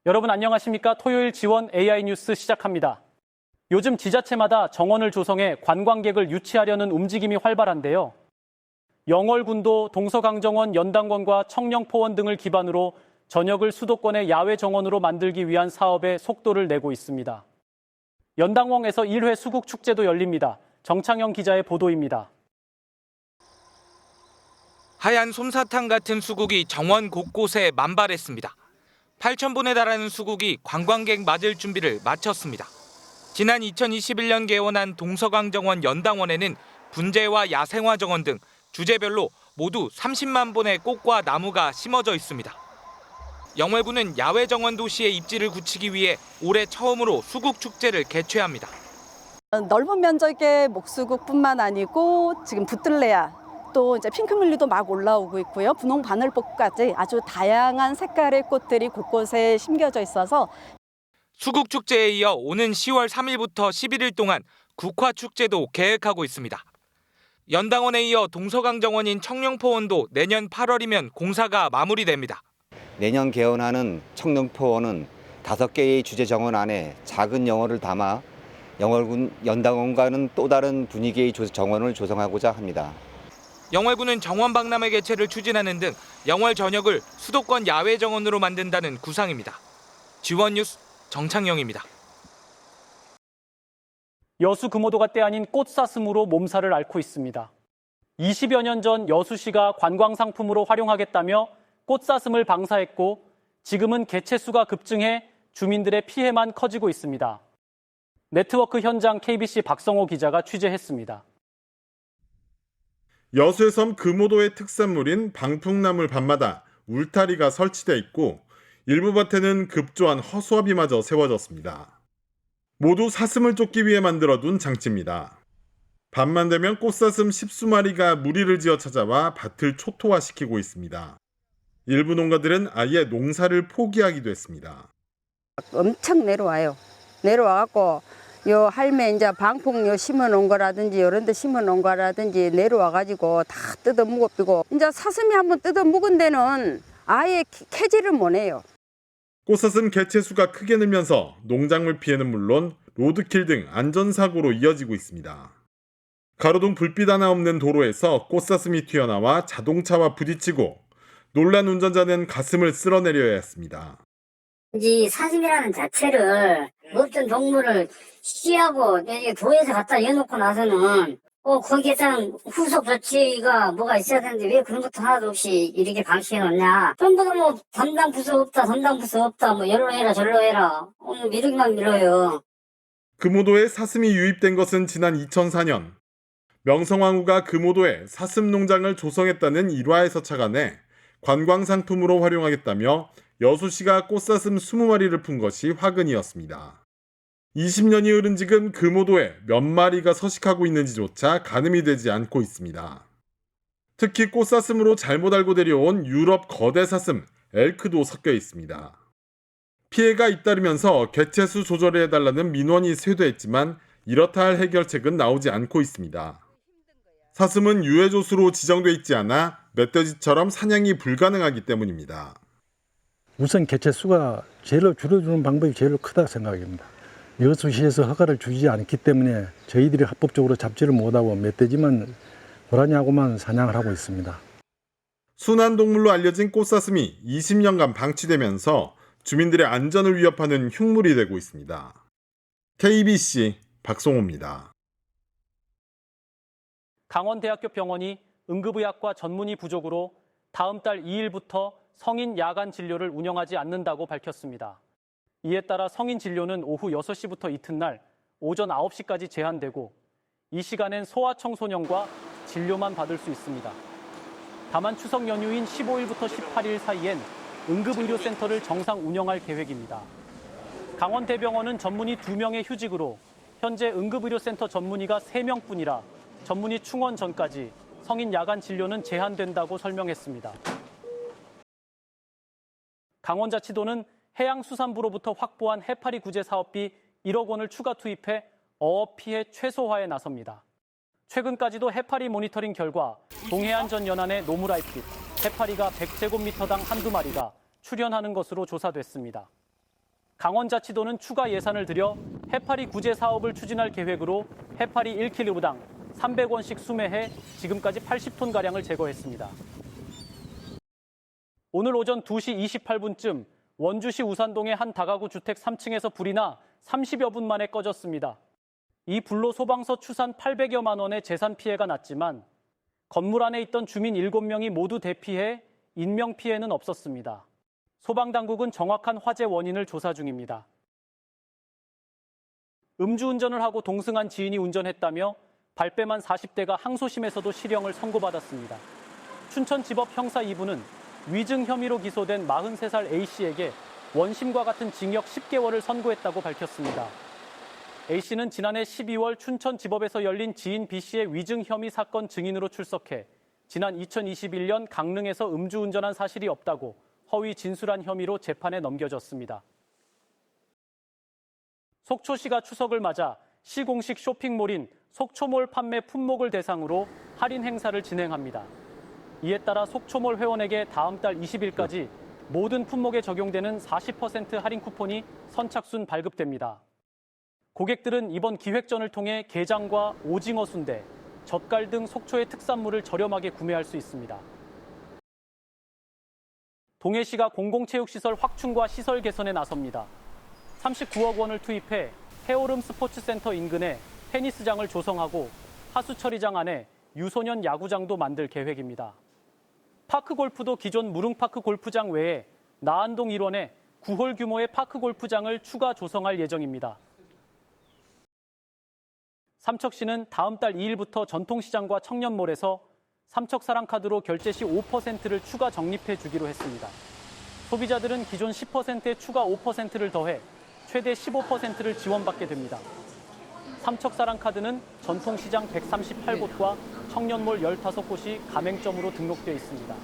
여러분 안녕하십니까? 토요일 지원 AI 뉴스 시작합니다. 요즘 지자체마다 정원을 조성해 관광객을 유치하려는 움직임이 활발한데요. 영월군도 동서강정원 연당원과 청령포원 등을 기반으로 전역을 수도권의 야외 정원으로 만들기 위한 사업에 속도를 내고 있습니다. 연당원에서 1회 수국축제도 열립니다. 정창영 기자의 보도입니다. 하얀 솜사탕 같은 수국이 정원 곳곳에 만발했습니다. 8,000본에 달하는 수국이 관광객 맞을 준비를 마쳤습니다. 지난 2021년 개원한 동서강정원 연당원에는 분재와 야생화 정원 등 주제별로 모두 30만 본의 꽃과 나무가 심어져 있습니다. 영월군은 야외 정원 도시의 입지를 굳히기 위해 올해 처음으로 수국 축제를 개최합니다. 넓은 면적의 목수국뿐만 아니고 지금 붙들레야 또 이제 핑크뮬리도 막 올라오고 있고요. 분홍 바늘꽃까지 아주 다양한 색깔의 꽃들이 곳곳에 심겨져 있어서 수국 축제에 이어 오는 10월 3일부터 11일 동안 국화 축제도 계획하고 있습니다. 연당원에 이어 동서강정원인 청령포원도 내년 8월이면 공사가 마무리됩니다. 내년 개원하는 청령포원은 5개의 주제 정원 안에 작은 영월을 담아 영월군 연당원과는 또 다른 분위기의 정원을 조성하고자 합니다. 영월군은 정원 박람회 개최를 추진하는 등 영월 전역을 수도권 야외 정원으로 만든다는 구상입니다. 지원 뉴스 정창영입니다. 여수 금오도가 때 아닌 꽃사슴으로 몸살을 앓고 있습니다. 20여 년 전 여수시가 관광상품으로 활용하겠다며 꽃사슴을 방사했고 지금은 개체수가 급증해 주민들의 피해만 커지고 있습니다. 네트워크 현장 KBC 박성호 기자가 취재했습니다. 여수의 섬 금오도의 특산물인 방풍나물 밤마다 울타리가 설치돼 있고 일부 밭에는 급조한 허수아비마저 세워졌습니다. 모두 사슴을 쫓기 위해 만들어둔 장치입니다. 밤만 되면 꽃사슴 10수마리가 무리를 지어 찾아와 밭을 초토화시키고 있습니다. 일부 농가들은 아예 농사를 포기하기도 했습니다. 엄청 내려와요. 내려와갖고 요 할매 이제 방풍 요 심어 놓은 거라든지 이런 데 심어 놓은 거라든지 내려와가지고 다 뜯어 묵어비고 이제 사슴이 한번 뜯어 묵은 데는 아예 캐지를 못 해요. 꽃사슴 개체수가 크게 늘면서 농작물 피해는 물론 로드킬 등 안전사고로 이어지고 있습니다. 가로등 불빛 하나 없는 도로에서 꽃사슴이 튀어나와 자동차와 부딪히고 놀란 운전자는 가슴을 쓸어내려야 했습니다. 이 사슴이라는 자체를 어떤 동물을 시하고 도에서 갖다 내놓고 나서는 거기에서는 후속 조치가 뭐가 있어야 되는데 왜 그런 것도 하나도 없이 이렇게 방치해놓냐. 전부 다 뭐 담당 부서 없다 뭐 열로 해라 절로 해라 미루기만 밀어요. 금오도에 사슴이 유입된 것은 지난 2004년 명성황후가 금오도에 사슴 농장을 조성했다는 일화에서 착안해 관광상품으로 활용하겠다며 여수시가 꽃사슴 20마리를 푼 것이 화근이었습니다. 20년이 흐른 지금 금오도에 몇 마리가 서식하고 있는지조차 가늠이 되지 않고 있습니다. 특히 꽃사슴으로 잘못 알고 데려온 유럽 거대 사슴 엘크도 섞여 있습니다. 피해가 잇따르면서 개체수 조절을 해달라는 민원이 쇄도했지만 이렇다 할 해결책은 나오지 않고 있습니다. 사슴은 유해조수로 지정돼 있지 않아 멧돼지처럼 사냥이 불가능하기 때문입니다. 우선 개체수가 제일 줄여주는 방법이 제일 크다고 생각합니다. 여수시에서 허가를 주지 않기 때문에 저희들이 합법적으로 잡지를 못하고 멧돼지만 고라니하고만 사냥을 하고 있습니다. 순환동물로 알려진 꽃사슴이 20년간 방치되면서 주민들의 안전을 위협하는 흉물이 되고 있습니다. KBC 박성호입니다. 강원대학교 병원이 응급의학과 전문의 부족으로 다음 달 2일부터 성인 야간 진료를 운영하지 않는다고 밝혔습니다. 이에 따라 성인 진료는 오후 6시부터 이튿날 오전 9시까지 제한되고 이 시간엔 소아청소년과 진료만 받을 수 있습니다. 다만 추석 연휴인 15일부터 18일 사이엔 응급의료센터를 정상 운영할 계획입니다. 강원대병원은 전문의 2명의 휴직으로 현재 응급의료센터 전문의가 3명뿐이라 전문의 충원 전까지 성인 야간 진료는 제한된다고 설명했습니다. 강원자치도는 해양수산부로부터 확보한 해파리 구제 사업비 1억 원을 추가 투입해 어업 피해 최소화에 나섭니다. 최근까지도 해파리 모니터링 결과 동해안 전 연안의 노무라입빛, 해파리가 100제곱미터당 한두 마리가 출현하는 것으로 조사됐습니다. 강원자치도는 추가 예산을 들여 해파리 구제 사업을 추진할 계획으로 해파리 1kg당 300원씩 수매해 지금까지 80톤가량을 제거했습니다. 오늘 오전 2시 28분쯤 원주시 우산동의 한 다가구 주택 3층에서 불이 나 30여 분 만에 꺼졌습니다. 이 불로 소방서 추산 800여만 원의 재산 피해가 났지만 건물 안에 있던 주민 7명이 모두 대피해 인명피해는 없었습니다. 소방당국은 정확한 화재 원인을 조사 중입니다. 음주운전을 하고 동승한 지인이 운전했다며 발뺌한 40대가 항소심에서도 실형을 선고받았습니다. 춘천지법 형사 2부는 위증 혐의로 기소된 43살 A씨에게 원심과 같은 징역 10개월을 선고했다고 밝혔습니다. A씨는 지난해 12월 춘천지법에서 열린 지인 B씨의 위증 혐의 사건 증인으로 출석해 지난 2021년 강릉에서 음주운전한 사실이 없다고 허위 진술한 혐의로 재판에 넘겨졌습니다. 속초시가 추석을 맞아 시 공식 쇼핑몰인 속초몰 판매 품목을 대상으로 할인 행사를 진행합니다. 이에 따라 속초몰 회원에게 다음 달 20일까지 모든 품목에 적용되는 40% 할인 쿠폰이 선착순 발급됩니다. 고객들은 이번 기획전을 통해 게장과 오징어 순대, 젓갈 등 속초의 특산물을 저렴하게 구매할 수 있습니다. 동해시가 공공체육시설 확충과 시설 개선에 나섭니다. 39억 원을 투입해 해오름 스포츠센터 인근에 테니스장을 조성하고 하수처리장 안에 유소년 야구장도 만들 계획입니다. 파크골프도 기존 무릉파크 골프장 외에 나안동 일원에 9홀 규모의 파크골프장을 추가 조성할 예정입니다. 삼척시는 다음 달 2일부터 전통시장과 청년몰에서 삼척사랑카드로 결제 시 5%를 추가 적립해 주기로 했습니다. 소비자들은 기존 10%에 추가 5%를 더해 최대 15%를 지원받게 됩니다. 삼척사랑카드는 전통시장 138곳과 청년몰 15곳이 가맹점으로 등록되어 있습니다.